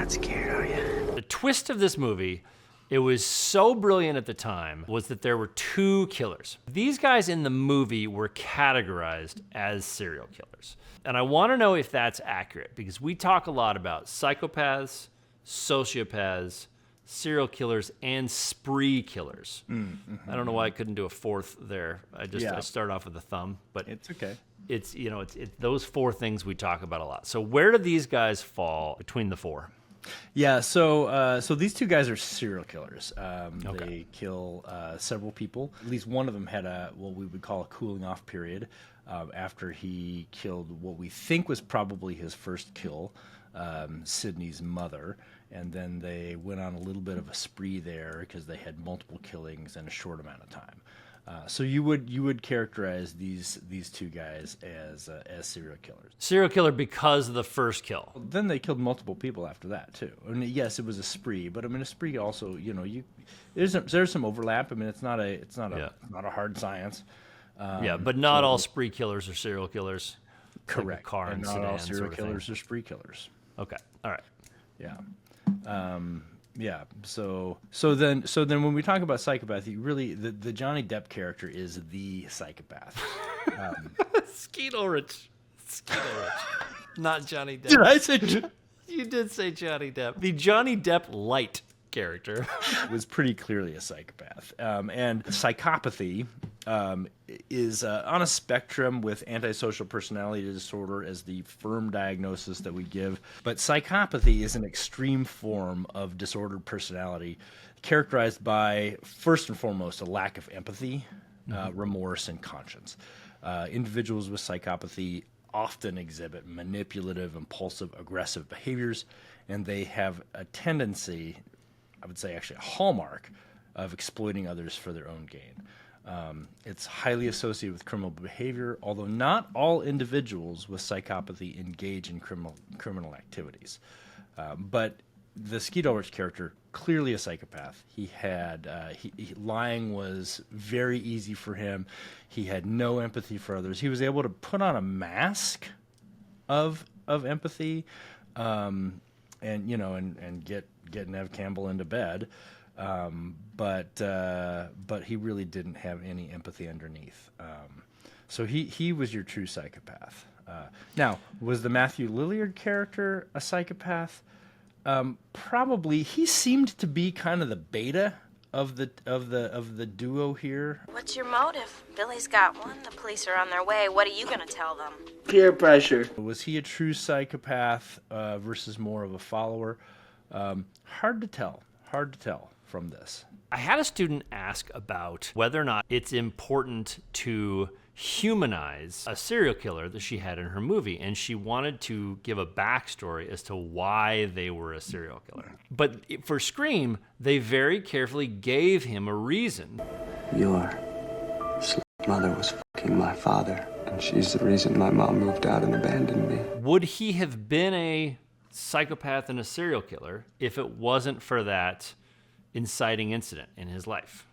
not scared, are you? The twist of this movie, it was so brilliant at the time, was that there were two killers. These guys in the movie were categorized as serial killers. And I want to know if that's accurate, because we talk a lot about psychopaths, sociopaths, serial killers, and spree killers. I don't know why I couldn't do a fourth there. I started off with a thumb, but it's okay. It's those four things we talk about a lot. So where do these guys fall between the four? Yeah, so these two guys are serial killers. Okay. They kill several people. At least one of them had what we would call a cooling off period after he killed what we think was probably his first kill, Sydney's mother. And then they went on a little bit of a spree there because they had multiple killings in a short amount of time. So you would characterize these two guys as serial killers. Serial killer because of the first kill. Then they killed multiple people after that too. I mean, yes, it was a spree, but I mean a spree also, there's some overlap. I mean, it's not a hard science. But not all spree killers are serial killers. Correct. Like a car and not sedan all serial sort of killers thing. are spree killers. Okay. All right. Yeah. So then when we talk about psychopath, really the Johnny Depp character is the psychopath. Skeet Ulrich. Not Johnny Depp. Did I say You did say Johnny Depp. The Johnny Depp light character was pretty clearly a psychopath. And psychopathy is on a spectrum with antisocial personality disorder as the firm diagnosis that we give. But psychopathy is an extreme form of disordered personality characterized by, first and foremost, a lack of empathy, remorse, and conscience. Individuals with psychopathy often exhibit manipulative, impulsive, aggressive behaviors, and they have a tendency, I would say actually a hallmark, of exploiting others for their own gain. It's highly associated with criminal behavior, although not all individuals with psychopathy engage in criminal activities. But the Skeet Ulrich character, clearly a psychopath. He had lying was very easy for him. He had no empathy for others. He was able to put on a mask of empathy, and get Nev Campbell into bed. But he really didn't have any empathy underneath. So he was your true psychopath. Now, was the Matthew Lilard character a psychopath? Probably. He seemed to be kind of the beta of the duo here. What's your motive? Billy's got one. The police are on their way. What are you going to tell them? Peer pressure. Was he a true psychopath versus more of a follower? Hard to tell from this. I had a student ask about whether or not it's important to humanize a serial killer that she had in her movie, and she wanted to give a backstory as to why they were a serial killer. But for Scream, they very carefully gave him a reason. Your mother was fucking my father, and she's the reason my mom moved out and abandoned me. Would he have been a psychopath and a serial killer if it wasn't for that inciting incident in his life?